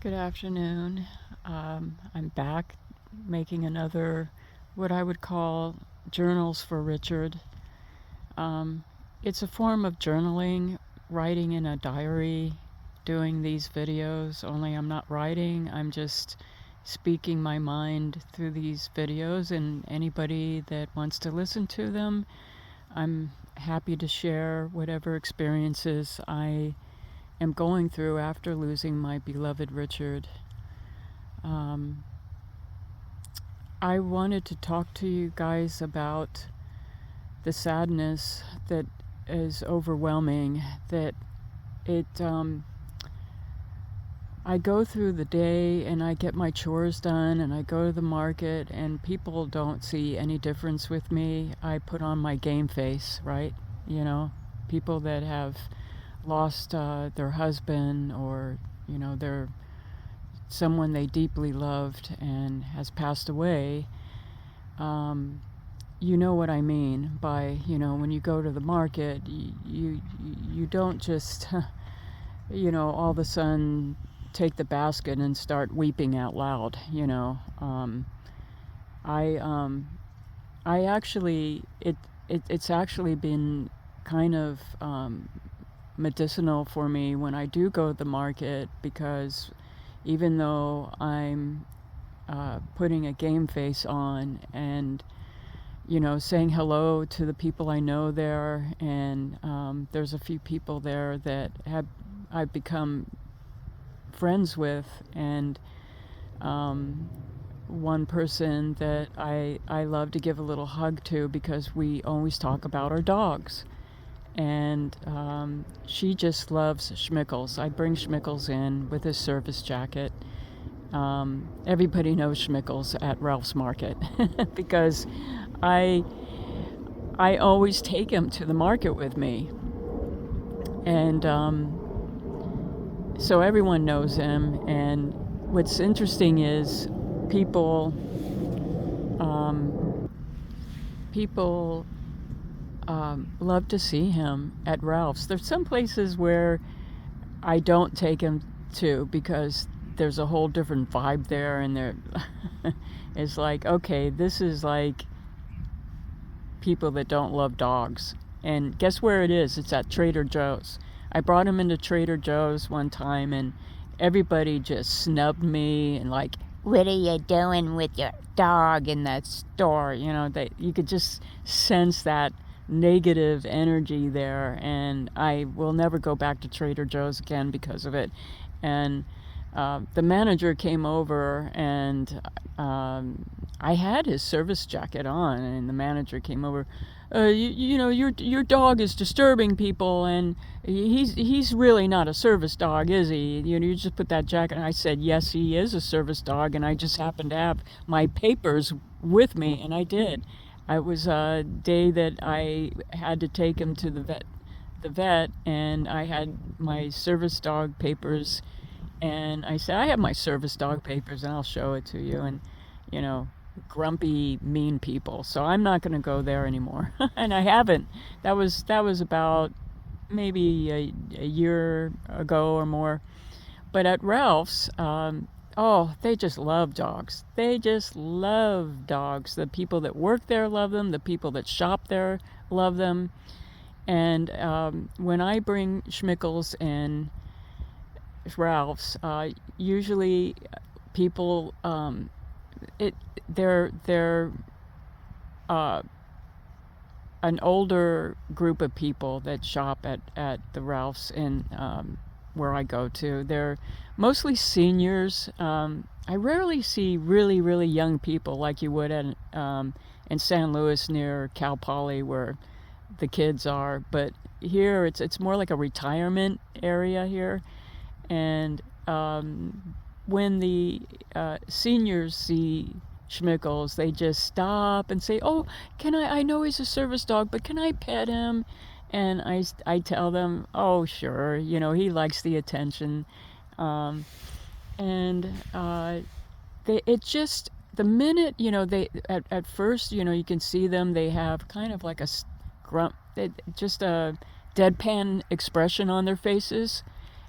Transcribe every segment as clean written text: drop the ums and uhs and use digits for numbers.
Good afternoon. I'm back making another, what I would call journals for Richard. Um, it's a form of journaling, writing in a diary, doing these videos, only I'm not writing, I'm just speaking my mind through these videos, and anybody that wants to listen to them, I'm happy to share whatever experiences I am going through after losing my beloved Richard. Um, I wanted to talk to you guys about the sadness that is overwhelming. That it, I go through the day and I get my chores done and I go to the market and people don't see any difference with me. I put on my game face, right? You know, people that have lost their husband or, their someone they deeply loved and has passed away. Um, you know what I mean by, when you go to the market, you don't just, all of a sudden take the basket and start weeping out loud. I I actually it's actually been kind of medicinal for me when I do go to the market, because even though I'm putting a game face on and saying hello to the people I know there, and there's a few people there that I've become friends with, and um, one person that I love to give a little hug to because we always talk about our dogs. And she just loves Schmickles. I bring Schmickles in with his service jacket. Everybody knows Schmickles at Ralph's Market because I I always take him to the market with me, and so everyone knows him. And what's interesting is people um, people love to see him at Ralph's. There's some places where I don't take him to because there's a whole different vibe there, and there it's like, okay, this is like people that don't love dogs. And guess where it is? It's at Trader Joe's. I brought him into Trader Joe's one time, and everybody just snubbed me and like, what are you doing with your dog in that store? You could just sense that negative energy there, and I will never go back to Trader Joe's again because of it. And the manager came over, and I had his service jacket on, and the manager came over. Your dog is disturbing people, and he's really not a service dog, is he? You just put that jacket. And I said, yes, he is a service dog, and I just happened to have my papers with me, and I did. It was a day that I had to take him to the vet, and I had my service dog papers, and I said, I have my service dog papers and I'll show it to you. And, you know, grumpy, mean people. So I'm not going to go there anymore. And I haven't. That was about maybe a year ago or more. But at Ralph's, oh, they just love dogs. They just love dogs. The people that work there love them. The people that shop there love them. And when I bring Schmickles and Ralph's, usually people, they're uh, an older group of people that shop at the Ralph's in where I go to. They're mostly seniors. I rarely see really, really young people like you would in San Luis near Cal Poly where the kids are. But here it's more like a retirement area here. And when the seniors see Schmickles, they just stop and say, "Oh, can I know he's a service dog, but can I pet him?" And I tell them, "Oh, sure, he likes the attention." Um, and it just, the minute, they, at first, you can see them, they have kind of like a grunt, just a deadpan expression on their faces.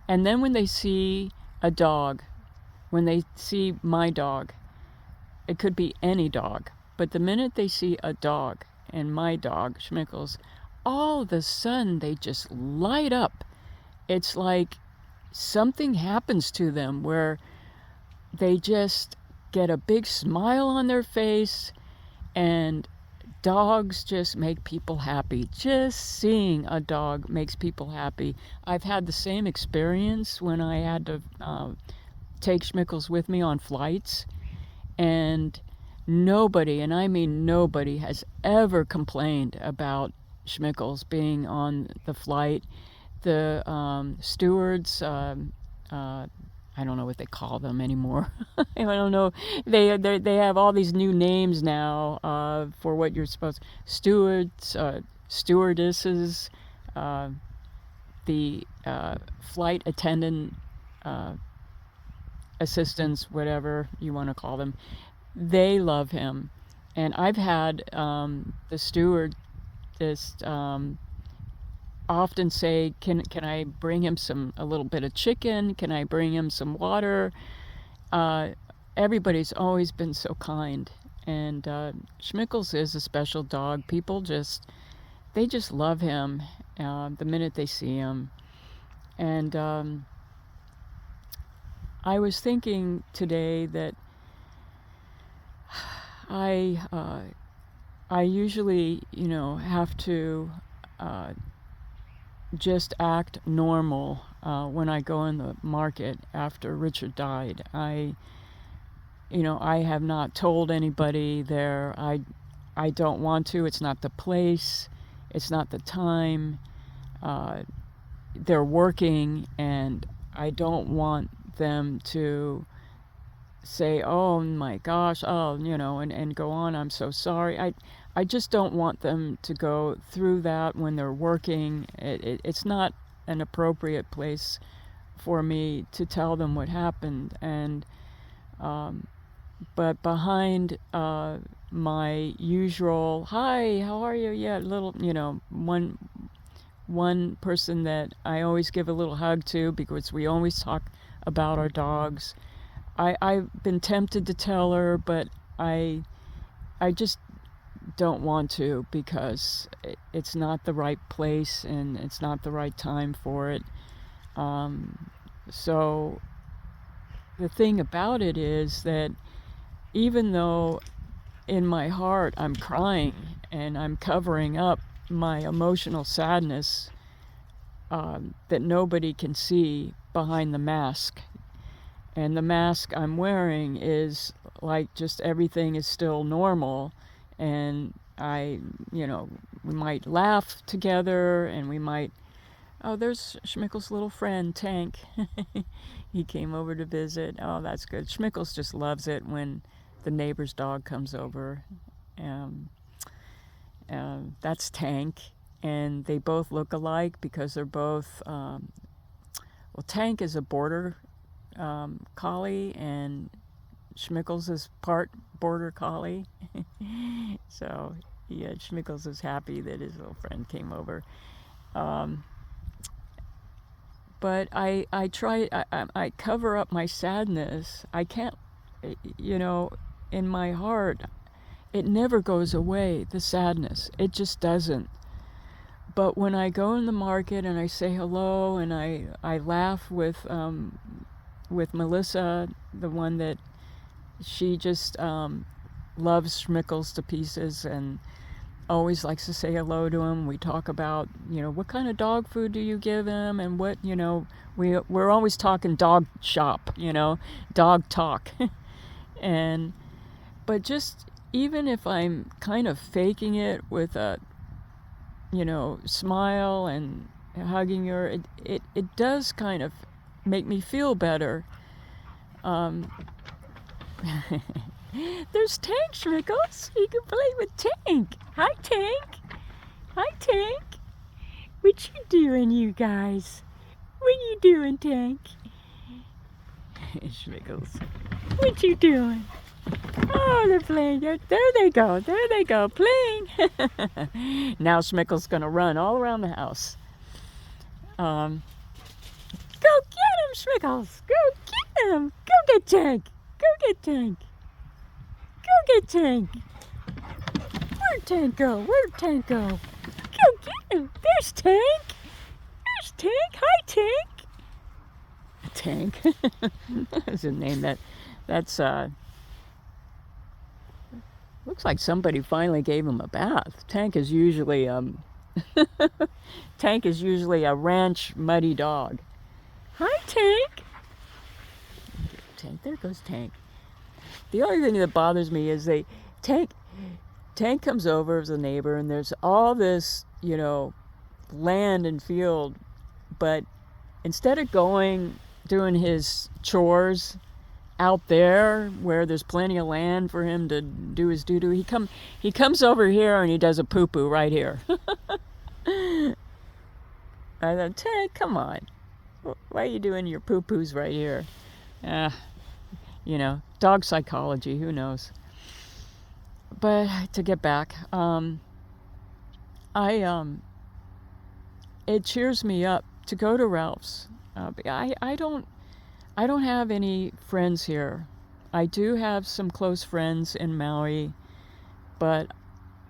And then when they see a dog, when they see my dog, it could be any dog, but the minute they see a dog and my dog, Schmickles, all of a sudden they just light up. It's like something happens to them where they just get a big smile on their face, and dogs just make people happy. Just seeing a dog makes people happy. I've had the same experience when I had to take Schmickles with me on flights, and nobody, and I mean nobody, has ever complained about Schmickles being on the flight. The stewards, I don't know what they call them anymore. I don't know. They have all these new names now for what you're supposed. Stewards, stewardesses, the flight attendant assistants, whatever you want to call them. They love him, and I've had the steward often say, can I bring him a little bit of chicken? Can I bring him some water? Everybody's always been so kind, and Schmickles is a special dog. People they just love him the minute they see him. And I was thinking today that I usually, have to just act normal when I go in the market after Richard died. I have not told anybody there. I don't want to. It's not the place. It's not the time. They're working, and I don't want them to say, oh my gosh, and go on, I'm so sorry. I just don't want them to go through that when they're working. It's not an appropriate place for me to tell them what happened. And but behind my usual, hi, how are you? Yeah, little, one person that I always give a little hug to, because we always talk about our dogs. I've been tempted to tell her, but I just don't want to, because it's not the right place and it's not the right time for it. So the thing about it is that even though in my heart I'm crying and I'm covering up my emotional sadness that nobody can see behind the mask, and the mask I'm wearing is like just everything is still normal, and we might laugh together, and we might, oh, there's Schmickles' little friend, Tank. He came over to visit. Oh, that's good. Schmickles just loves it when the neighbor's dog comes over. That's Tank, and they both look alike because they're both, Tank is a border collie, and Schmickles is part border collie. So yeah, Schmickles is happy that his little friend came over. But I cover up my sadness. I can't, in my heart, it never goes away, the sadness. It just doesn't. But when I go in the market and I say hello and I laugh with Melissa, the one that she just loves Schmickles to pieces and always likes to say hello to him. We talk about, what kind of dog food do you give him, and what, we're always talking dog shop, dog talk. But just even if I'm kind of faking it with a, smile and hugging her, it does kind of make me feel better. There's Tank, Schmickles. You can play with Tank. Hi, Tank. Hi, Tank. What you doing, you guys? What you doing, Tank? Schmickles. What you doing? Oh, they're playing. There they go. There they go. Playing. Now Schmickles gonna run all around the house. Go get him, Schmickles. Go get him. Go get Tank. Go get Tank. Go get Tank. Where'd Tank go? Where'd Tank go? Go get him. There's Tank. There's Tank. Hi, Tank. Tank. That's a name that's looks like somebody finally gave him a bath. Tank is usually Tank is usually a ranch muddy dog. Hi, Tank. Tank. There goes Tank. The only thing that bothers me is Tank comes over as a neighbor, and there's all this, land and field, but instead of doing his chores out there where there's plenty of land for him to do his doo-doo, he comes over here and he does a poo-poo right here. I thought, Tank, come on. Why are you doing your poo-poos right here? Dog psychology, who knows? But to get back, it cheers me up to go to Ralph's. I don't have any friends here. I do have some close friends in Maui, but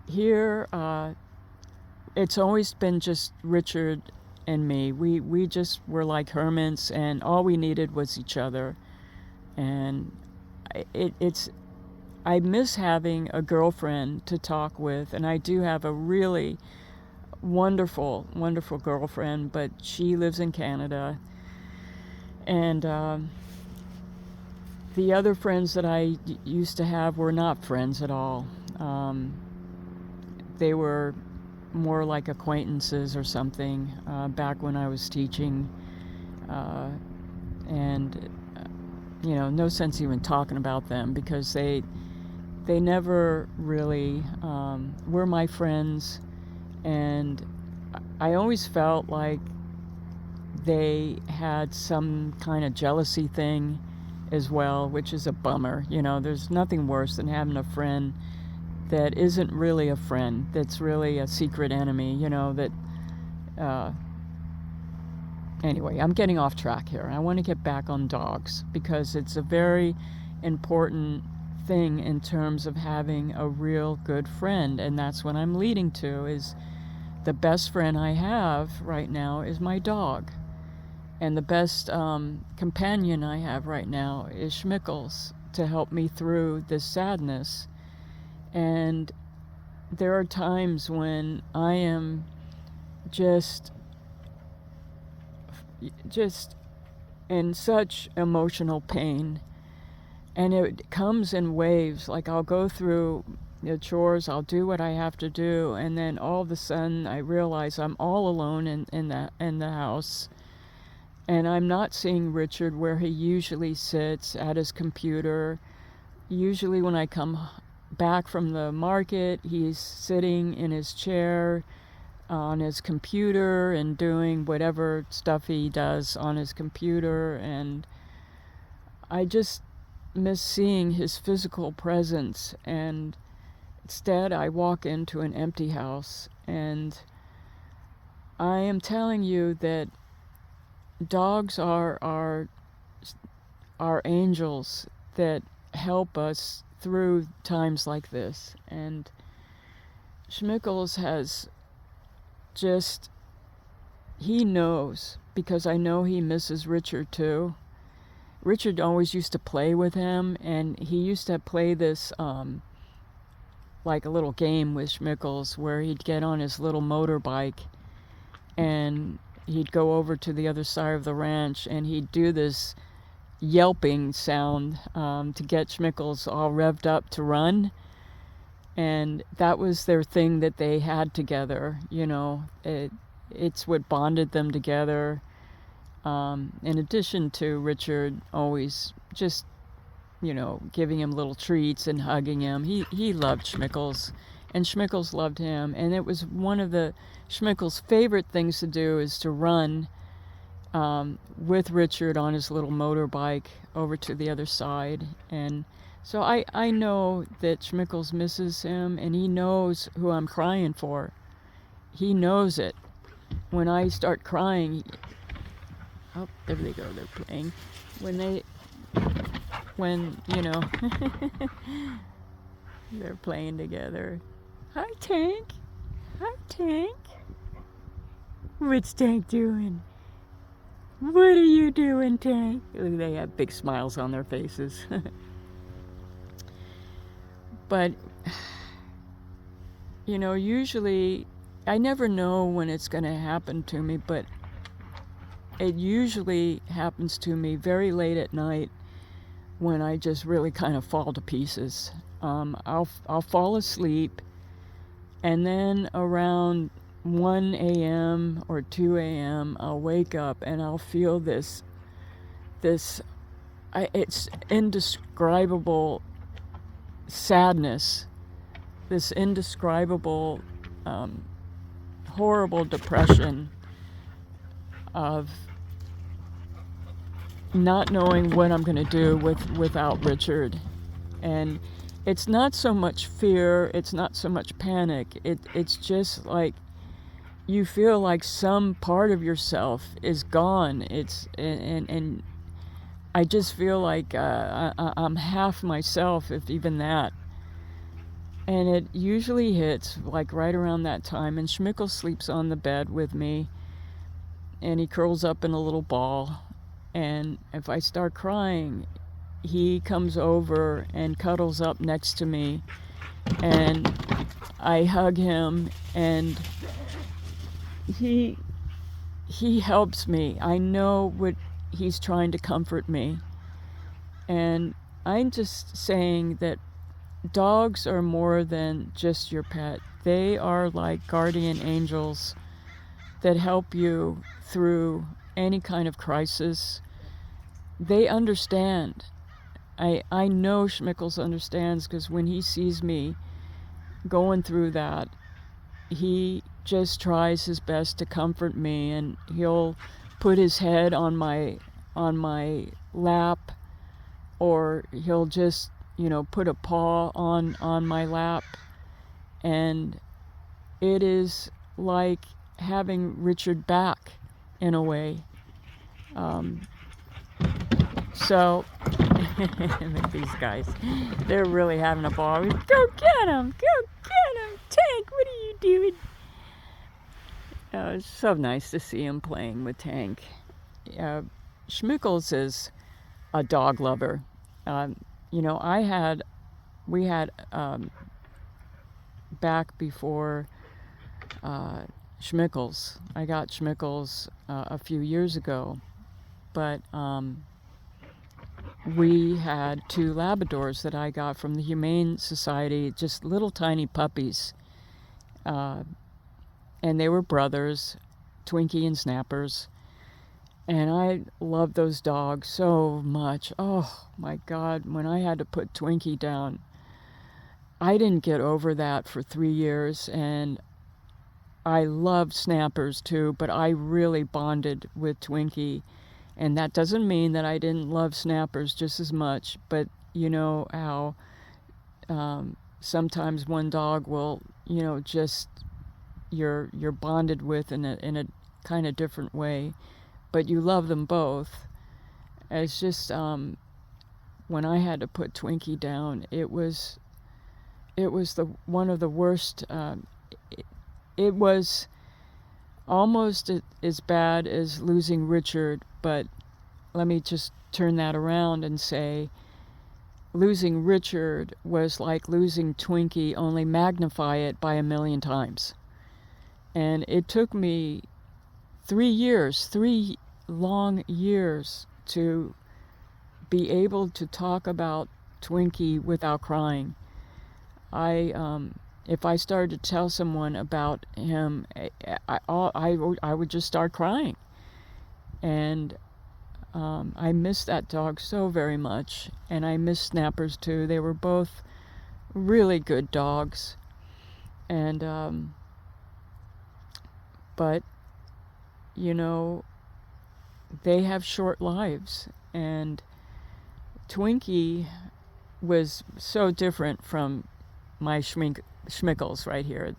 here it's always been just Richard and me. We just were like hermits, and all we needed was each other. And I miss having a girlfriend to talk with, and I do have a really wonderful, wonderful girlfriend, but she lives in Canada. And the other friends that I used to have were not friends at all. They were more like acquaintances or something back when I was teaching. And no sense even talking about them, because they never really were my friends. And I always felt like they had some kind of jealousy thing as well, which is a bummer. There's nothing worse than having a friend that isn't really a friend, that's really a secret enemy, anyway, I'm getting off track here. I want to get back on dogs, because it's a very important thing in terms of having a real good friend, and that's what I'm leading to. Is the best friend I have right now is my dog, and the best companion I have right now is Schmickles, to help me through this sadness. And there are times when I am just in such emotional pain, and it comes in waves. Like, I'll go through the chores, I'll do what I have to do, and then all of a sudden I realize I'm all alone in the house, and I'm not seeing Richard where he usually sits at his computer. Usually when I come back from the market, he's sitting in his chair on his computer and doing whatever stuff he does on his computer, and I just miss seeing his physical presence. And instead I walk into an empty house, and I am telling you that dogs are angels that help us through times like this. And Schmickles has he knows, because I know he misses Richard too. Richard always used to play with him, and he used to play this like a little game with Schmickles, where he'd get on his little motorbike and he'd go over to the other side of the ranch, and he'd do this yelping sound to get Schmickles all revved up to run. And that was their thing that they had together. It's what bonded them together. In addition to Richard always just, giving him little treats and hugging him. He loved Schmickles, and Schmickles loved him. And it was one of the Schmickles' favorite things to do, is to run with Richard on his little motorbike over to the other side. And so I know that Schmickles misses him, and he knows who I'm crying for. He knows it. When I start crying, oh, there they go, they're playing. When when, they're playing together. Hi, Tank. Hi, Tank. What's Tank doing? What are you doing, Tank? They have big smiles on their faces. But, usually, I never know when it's going to happen to me, but it usually happens to me very late at night when I just really kind of fall to pieces. I'll fall asleep, and then around 1 a.m. or 2 a.m. I'll wake up and I'll feel this it's indescribable sadness, this indescribable horrible depression of not knowing what I'm going to do without Richard. And it's not so much fear, it's not so much panic, it's just like you feel like some part of yourself is gone. And I just feel like I'm half myself, if even that. And it usually hits like right around that time. And Schmickel sleeps on the bed with me, and he curls up in a little ball. And if I start crying, he comes over and cuddles up next to me, and I hug him, and he helps me. I know what he's trying to comfort me. And I'm just saying that dogs are more than just your pet. They are like guardian angels that help you through any kind of crisis. They understand. I know Schmickles understands, because when he sees me going through that, he just tries his best to comfort me, and he'll put his head on my lap, or he'll just put a paw on my lap, and it is like having Richard back in a way. So these guys, they're really having a ball. Go get him! Tank, what are you doing? It's so nice to see him playing with Tank. Schmickles is a dog lover. We had back before Schmickles. I got Schmickles a few years ago, but we had 2 Labradors that I got from the Humane Society, just little tiny puppies. And they were brothers, Twinkie and Snappers. And I loved those dogs so much. Oh my God, when I had to put Twinkie down, I didn't get over that for 3 years. And I loved Snappers too, but I really bonded with Twinkie. And that doesn't mean that I didn't love Snappers just as much, but you know how sometimes one dog will, just you're bonded with in a kind of different way, but you love them both. It's just when I had to put Twinkie down, it was one of the worst. It was almost as bad as losing Richard, but let me just turn that around and say losing Richard was like losing Twinkie, only magnify it by 1,000,000 times. And it took me 3 long years to be able to talk about Twinkie without crying. If I started to tell someone about him, I would just start crying. And I miss that dog so very much, and I miss Snappers too. They were both really good dogs, and but they have short lives, and Twinkie was so different from my Schmickles right here.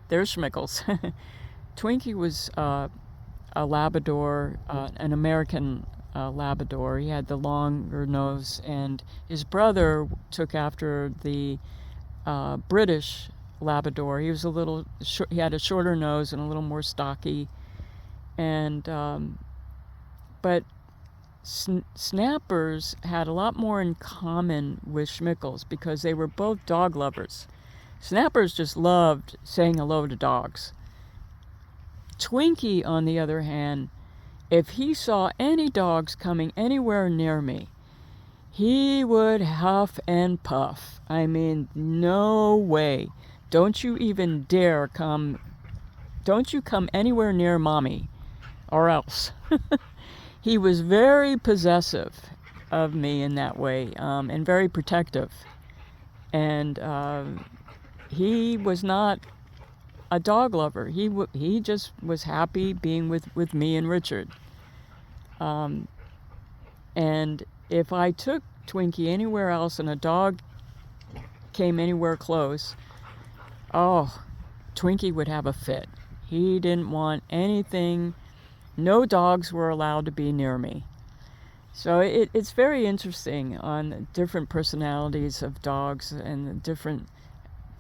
They're Schmickles. Twinkie was a Labrador, an American Labrador. He had the longer nose, and his brother took after the British Labrador. He was a little he had a shorter nose and a little more stocky, and but Snappers had a lot more in common with Schmickles because they were both dog lovers. Snappers just loved saying hello to dogs. Twinkie, on the other hand, if he saw any dogs coming anywhere near me, he would huff and puff. I mean, no way. Don't you even dare come. Don't you come anywhere near mommy, or else. He was very possessive of me in that way, and very protective. And he was not a dog lover. He just was happy being with me and Richard. And if I took Twinkie anywhere else and a dog came anywhere close, oh, Twinkie would have a fit. He didn't want anything. No dogs were allowed to be near me. So it's very interesting on different personalities of dogs and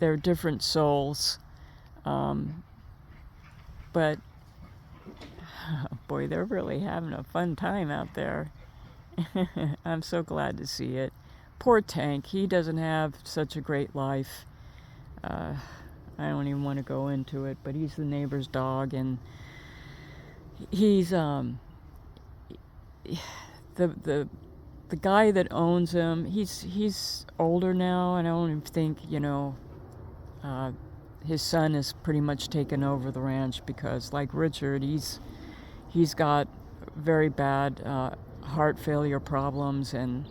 their different souls. But boy, they're really having a fun time out there. I'm so glad to see it. Poor Tank, he doesn't have such a great life. I don't even want to go into it, but he's the neighbor's dog, and he's the guy that owns him. He's older now, and I don't even think his son has pretty much taken over the ranch because, like Richard, he's got very bad heart failure problems, and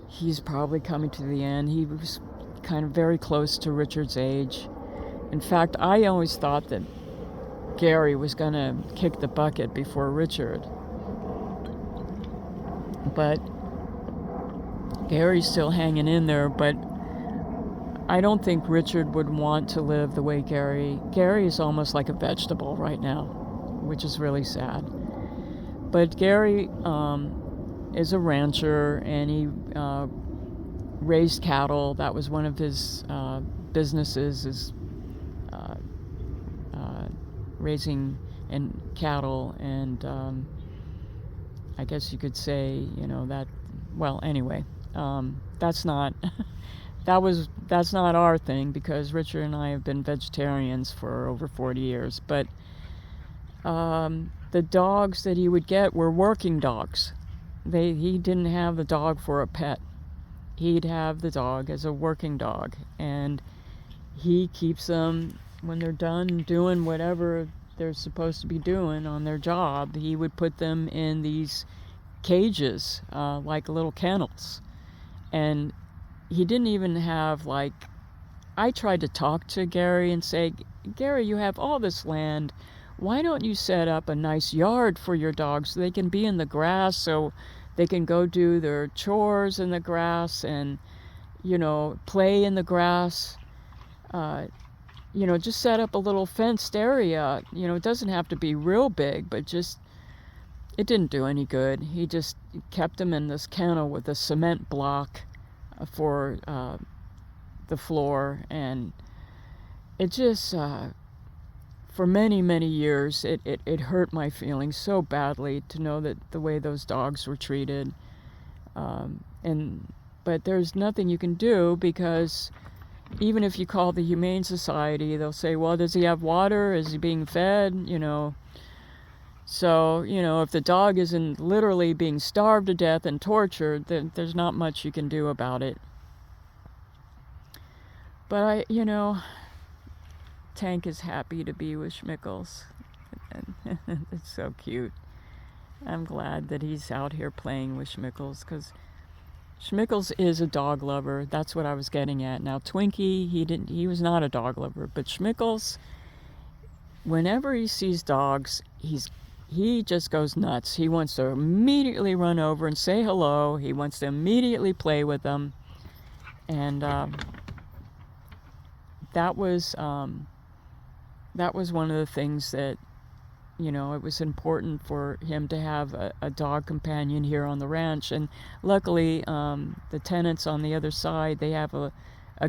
he's probably coming to the end. He was kind of very close to Richard's age. In fact, I always thought that Gary was going to kick the bucket before Richard. But Gary's still hanging in there, but I don't think Richard would want to live the way Gary is almost like a vegetable right now, which is really sad. But Gary is a rancher, and he raised cattle. That was one of his businesses, is raising and cattle, and I guess you could say, that. Well, anyway, that's not that's not our thing, because Richard and I have been vegetarians for over 40 years. But the dogs that he would get were working dogs. He didn't have the dog for a pet. He'd have the dog as a working dog, and he keeps them when they're done doing whatever they're supposed to be doing on their job. He would put them in these cages, like little kennels. And he didn't even have, I tried to talk to Gary and say, Gary, you have all this land. Why don't you set up a nice yard for your dogs so they can be in the grass, so they can go do their chores in the grass and, play in the grass? Just set up a little fenced area. It doesn't have to be real big, but it didn't do any good. He just kept them in this kennel with a cement block for the floor, and it just, for many, many years, it hurt my feelings so badly to know that the way those dogs were treated. But there's nothing you can do, because even if you call the Humane Society, they'll say, well, does he have water? Is he being fed? So, if the dog isn't literally being starved to death and tortured, then there's not much you can do about it. But Tank is happy to be with Schmickles. It's so cute. I'm glad that he's out here playing with Schmickles, because Schmickles is a dog lover. That's what I was getting at. Now, Twinkie, he was not a dog lover, but Schmickles, whenever he sees dogs, he just goes nuts. He wants to immediately run over and say hello. He wants to immediately play with them. And that was one of the things that it was important for him to have a dog companion here on the ranch. And luckily, the tenants on the other side, they have a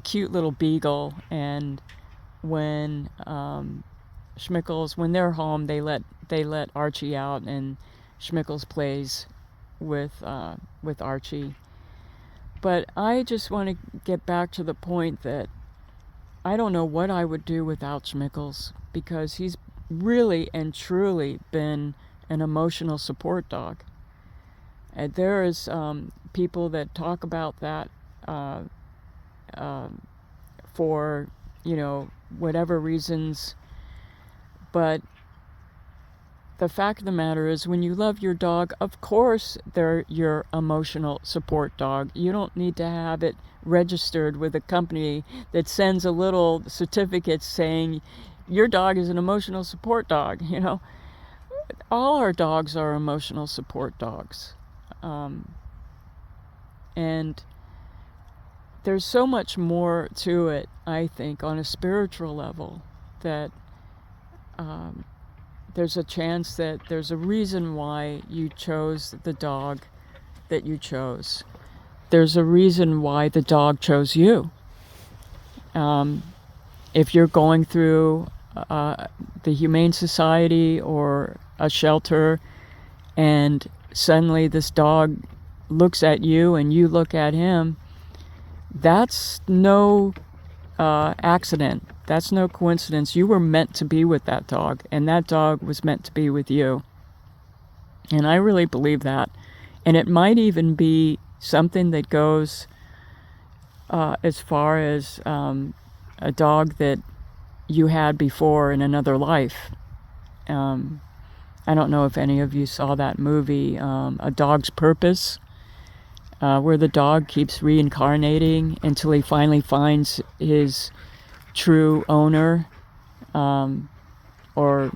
cute little beagle. And when Schmickles, when they're home, they let Archie out, and Schmickles plays with Archie. But I just want to get back to the point that I don't know what I would do without Schmickles, because he's really and truly been an emotional support dog. And there is people that talk about that for whatever reasons, but the fact of the matter is, when you love your dog, of course they're your emotional support dog. You don't need to have it registered with a company that sends a little certificate saying your dog is an emotional support dog. All our dogs are emotional support dogs. And there's so much more to it, I think, on a spiritual level, that there's a chance that there's a reason why you chose the dog that you chose. There's a reason why the dog chose you. If you're going through the Humane Society or a shelter, and suddenly this dog looks at you and you look at him, that's no accident. That's no coincidence. You were meant to be with that dog, and that dog was meant to be with you. And I really believe that. And it might even be something that goes as far as a dog that you had before in another life. I don't know if any of you saw that movie, A Dog's Purpose, where the dog keeps reincarnating until he finally finds his true owner, or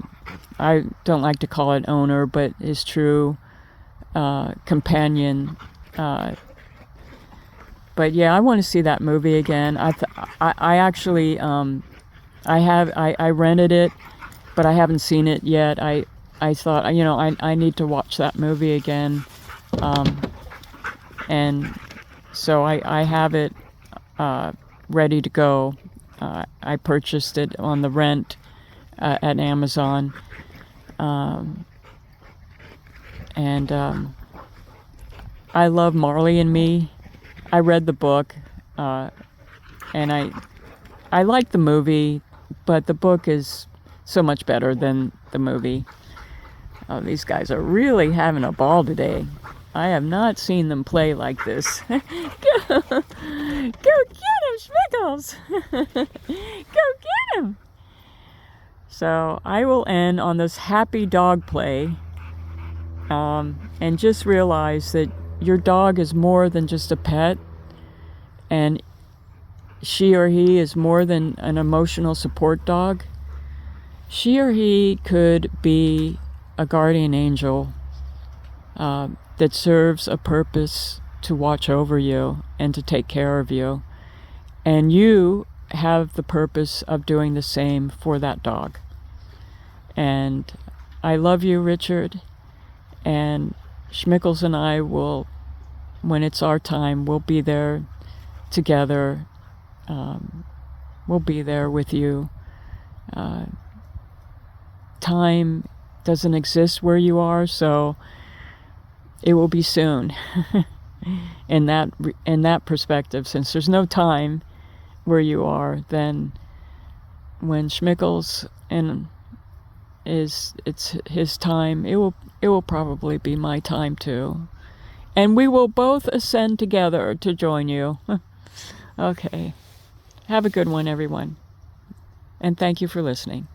I don't like to call it owner, but his true companion. But yeah, I want to see that movie again. I actually I rented it, but I haven't seen it yet. I thought I need to watch that movie again, and so I have it ready to go. I purchased it on the rent at Amazon, and I love Marley and Me. I read the book, and I like the movie, but the book is so much better than the movie. Oh, these guys are really having a ball today. I have not seen them play like this. Go get him, Schmickles! Go get him! So I will end on this happy dog play, and just realize that your dog is more than just a pet, and she or he is more than an emotional support dog. She or he could be a guardian angel that serves a purpose to watch over you and to take care of you. And you have the purpose of doing the same for that dog. And I love you, Richard. And Schmickles and I will, when it's our time, we'll be there together. We'll be there with you. Time doesn't exist where you are, so it will be soon. in that perspective, since there's no time where you are, then when Schmickles it's his time, it will probably be my time too, and we will both ascend together to join you. Okay, have a good one, everyone, and thank you for listening.